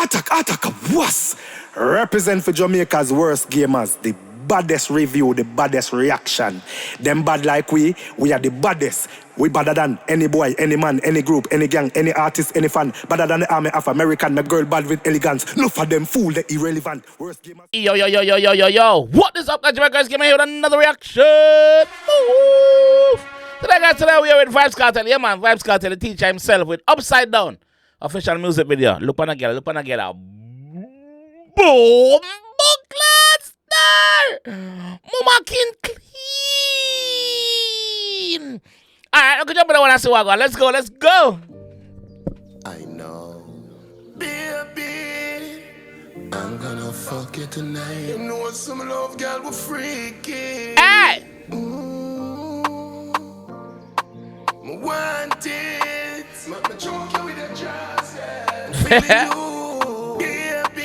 Attack, was represent for Jamaica's worst gamers, the baddest review, the baddest reaction. Them bad like we are the baddest. We badder than any boy, any man, any group, any gang, any artist, any fan. Badder than the army of American, my girl bad with elegance. No for them fool, the irrelevant. Worst gamers. Yo. What is up, guys? Jamaica came here with another reaction. Ooh. Today we are with Vybz Kartel. Yeah, man, Vybz Kartel, the teacher himself with Upside Down. Official music video. Look on again. Boom! Booklet star! Mama can clean! Alright, okay, jump in the one and see what I got. Let's go! I know. Baby, I'm gonna fuck you tonight. You know what some love girl will freaky. Hey! Want it. Make me choke you with a jazz, yeah.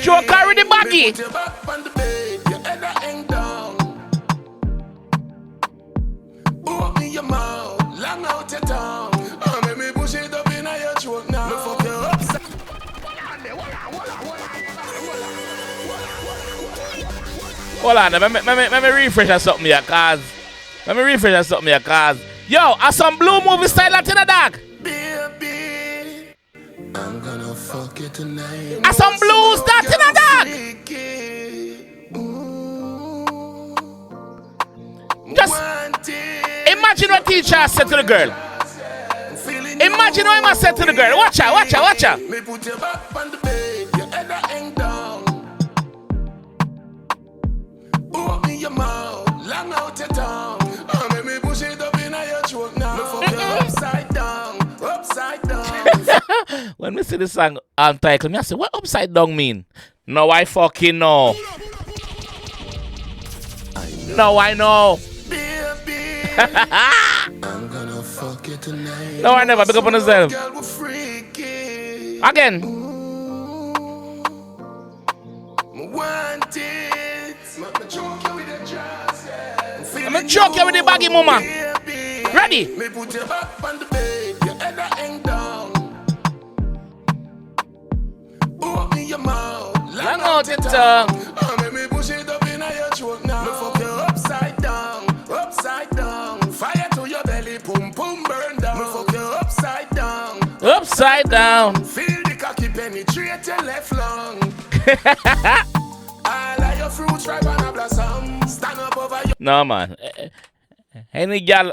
Choke her with the baggy. Put your back on the bed, your head hang down. Open your mouth, long out your tongue. Oh, make me push it up in your throat now. Me fuck you upside. Hold on, let me refresh that something here, cause. Yo, are some blue movie style Latin dog? Baby, I'm gonna fuck you tonight. Are some blues Latin dog? Just imagine what teacher said to the girl. Imagine what I said to the girl. Watch her. Me put your back on the bed, your head hang down. Open your mouth, long out your tongue. Make me push it up in your throat now. Me fuck you upside down. When we see the song title, I say, what upside down mean? No, I fucking know. No, I know. I'm gonna fuck you tonight. No, I never pick up on yourself. Again. Want it. Let me choke you with a jazz, yeah. I'm gonna choke you with the baggy mama. Ready? Me put your back on the bed, your head hang down. Open your mouth, Long out your tongue. Make me push it up in your throat now. Me fuck you upside down. Fire to your belly, boom burn down. Me fuck you upside down. Feel the cocky penetrate your left lung. All of your fruits ripe and a blossom. Stand up over your. No, man. Any gal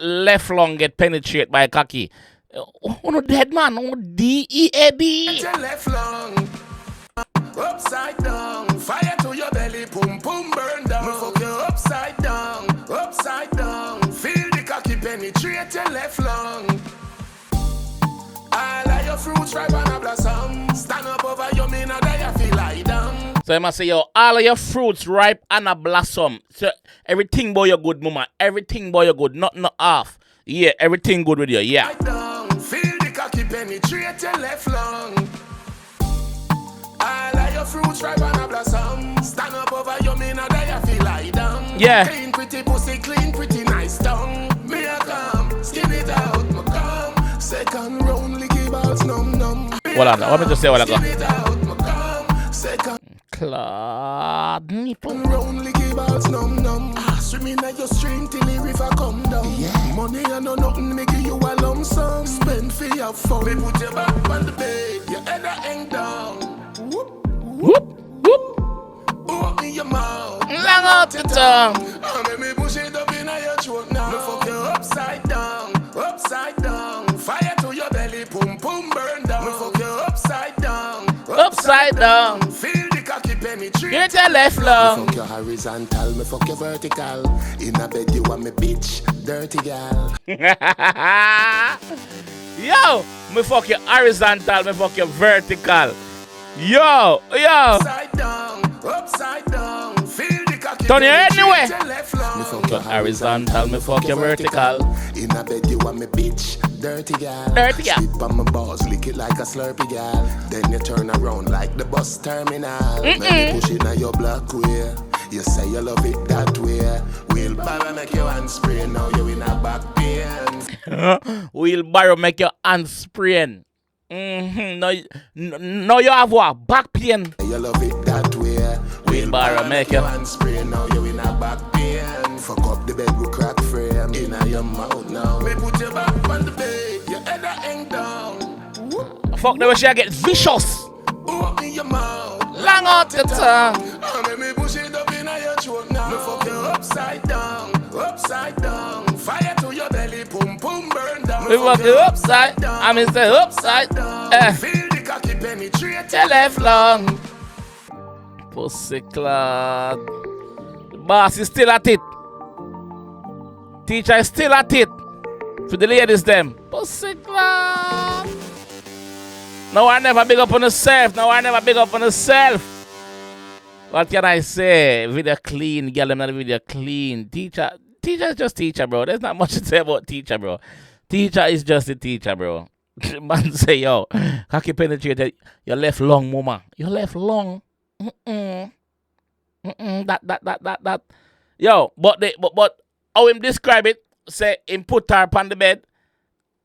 left lung get penetrated by a cocky. Oh, no dead man. Oh, D-E-A-D. Your left lung. Upside down. Fire to your belly, boom burn down. Me fuck you upside down. Feel the cocky penetrate your left lung. All of your fruits ripe and a blossom. Stand up over your me now that you feel lie down. So I must say, yo, all of your fruits ripe and a blossom. So everything boy you good, mama. Everything boy you good, not half. Yeah, everything good with you, yeah. Feel the cocky penetrate your left lung. All of your fruits ripe and a blossom. Stand up over your me now that you feel lie down. Yeah. Clean pretty pussy, clean pretty nice tongue. Me a come, skin it out, me come. Second round, lick it out, num. Hold on, let me just say what I got. Skin it out, me come. Second Claude nipple. round, lick it out, num. Swimming at your stream till the river come down. Yeah. Money and no nothing, make you a lump sum. Spend for your fun. Me put your back on the bed, your head hang down. Whoop. Open your mouth, Long out the tongue. make me push it up in your throat now. Me fuck you upside down. Fire to your belly, boom burn down. Me fuck you upside down. Feel the cocky penetrate. Get your left lung. Me fuck you horizontal, me fuck you vertical. In a bed you want me bitch, dirty gal. Yo, me fuck you horizontal, me fuck you vertical. Yo. Upside down. Feel the cocky Turn your head anyway. Me fuck you Horizontal, me fuck you vertical. In a bed you want me bitch, dirty gal. Slip on my balls, lick it like a slurpy gal. Then you turn around like the bus terminal. Make me push it on your black way. You say you love it that way. Wheelbarrow make your hands spray. Now you in a back pain. Wheelbarrow make your hands sprain. No, you have what? Back pain. You love it that way. Wheelbarrow make you. And spray now you in a back pain. Fuck up the bed with crack frame. In your mouth now. Me put your back on the bed. Your head a hang down. Fuck the way she get vicious. Open your mouth. Long out your tongue. Make me push it up in your throat now. Me fuck you upside down. Upside down. Fire to your belly. Pum pum burn down. We fuck you upside down. I mean say upside down. Feel the cocky penetrate your left lung. Pussy clad. Boss is still at it. Teacher is still at it. For the ladies them. Pussy clad. No, I never big up on yourself. No, I never big up on yourself. What can I say? Video clean. Girl, I'm not video clean. Teacher is just teacher, bro. There's not much to say about teacher, bro. Teacher is just a teacher, bro. Man say, yo, cocky penetrated your left lung, mama. Your left lung. That. Yo, but how him describe it? Say him put her upon the bed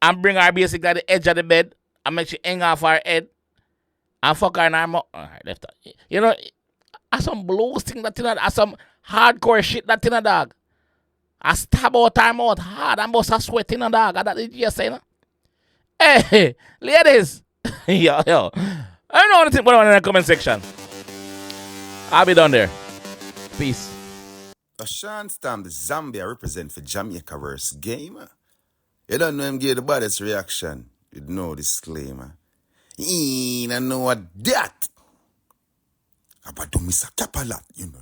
and bring her basically at the edge of the bed and make she hang off her head and fuck her in her mouth. Alright, left her. You know, I some blues thing that in a, I some hardcore shit that in a dog. I stab out her mouth hard and bust a sweat in a dog. That is just saying. Hey, ladies. yo. I don't know anything but in the comment section. I'll be down there. Peace. Sean Stam, the Zambia represent for Jamaica versus Gamer. You don't know him give the baddest reaction. You know disclaimer. I know what that. About to miss a cap a lot, you know.